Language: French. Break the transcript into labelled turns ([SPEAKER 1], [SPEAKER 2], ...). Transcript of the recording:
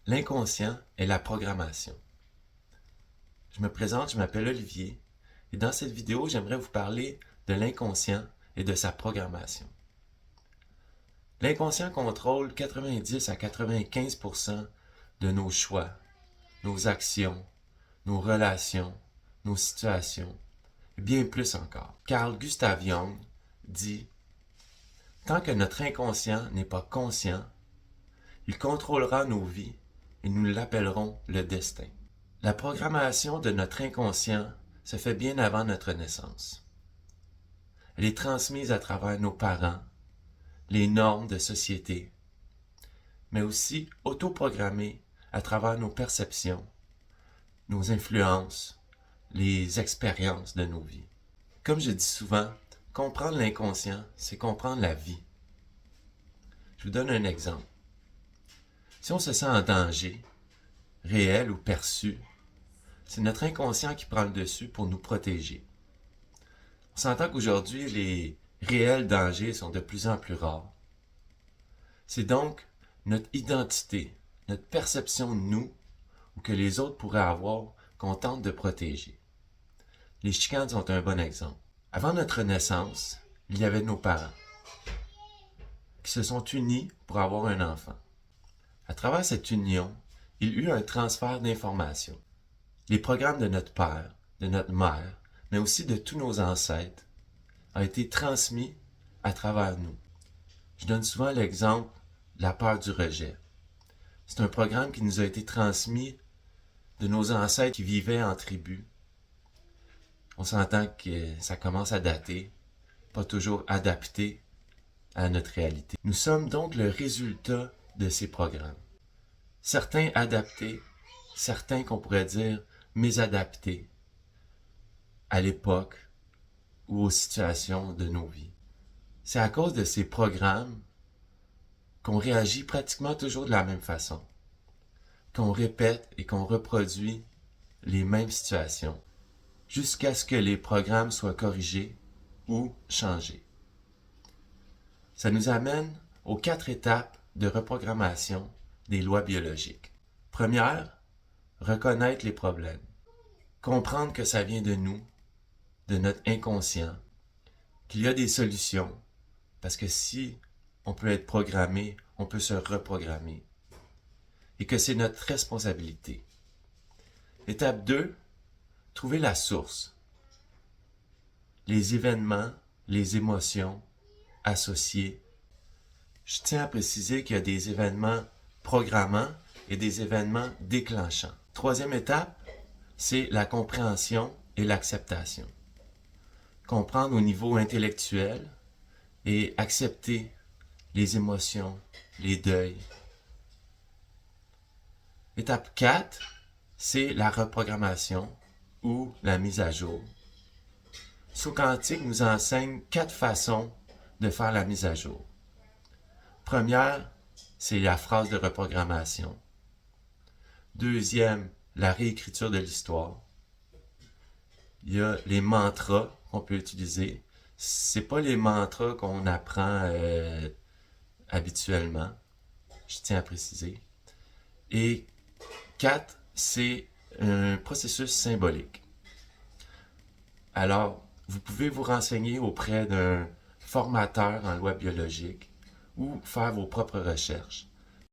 [SPEAKER 1] L'inconscient est la programmation. Je me présente, je m'appelle Olivier et dans cette vidéo, j'aimerais vous parler de l'inconscient et de sa programmation. L'inconscient contrôle 90 à 95% de nos choix, nos actions, nos relations, nos situations, et bien plus encore. Carl Gustav Jung dit « Tant que notre inconscient n'est pas conscient, il contrôlera nos vies et nous l'appellerons le destin. » La programmation de notre inconscient se fait bien avant notre naissance. Elle est transmise à travers nos parents, les normes de société, mais aussi autoprogrammée à travers nos perceptions, nos influences, les expériences de nos vies. Comme je dis souvent, comprendre l'inconscient, c'est comprendre la vie. Je vous donne un exemple. Si on se sent en danger, réel ou perçu, c'est notre inconscient qui prend le dessus pour nous protéger. On s'entend qu'aujourd'hui, les réels dangers sont de plus en plus rares. C'est donc notre identité, notre perception de nous ou que les autres pourraient avoir qu'on tente de protéger. Les chicanes sont un bon exemple. Avant notre naissance, il y avait nos parents qui se sont unis pour avoir un enfant. À travers cette union, il y eut un transfert d'informations. Les programmes de notre père, de notre mère, mais aussi de tous nos ancêtres, ont été transmis à travers nous. Je donne souvent l'exemple de la peur du rejet. C'est un programme qui nous a été transmis de nos ancêtres qui vivaient en tribu. On s'entend que ça commence à dater, pas toujours adapté à notre réalité. Nous sommes donc le résultat de ces programmes. Certains adaptés, certains qu'on pourrait dire mésadaptés à l'époque ou aux situations de nos vies. C'est à cause de ces programmes qu'on réagit pratiquement toujours de la même façon, qu'on répète et qu'on reproduit les mêmes situations jusqu'à ce que les programmes soient corrigés ou changés. Ça nous amène aux 4 étapes de reprogrammation des lois biologiques. Première, reconnaître les problèmes. Comprendre que ça vient de nous, de notre inconscient, qu'il y a des solutions, parce que si on peut être programmé, on peut se reprogrammer, et que c'est notre responsabilité. Étape 2, trouver la source. Les événements, les émotions associées. Je tiens à préciser qu'il y a des événements programmants et des événements déclenchants. Troisième étape, c'est la compréhension et l'acceptation. Comprendre au niveau intellectuel et accepter les émotions, les deuils. Étape 4, c'est la reprogrammation ou la mise à jour. Saut Quantique nous enseigne 4 façons de faire la mise à jour. Première, c'est la phrase de reprogrammation. Deuxième, la réécriture de l'histoire. Il y a les mantras qu'on peut utiliser. C'est pas les mantras qu'on apprend habituellement. Je tiens à préciser. Et 4, c'est un processus symbolique. Alors, vous pouvez vous renseigner auprès d'un formateur en loi biologique ou faire vos propres recherches.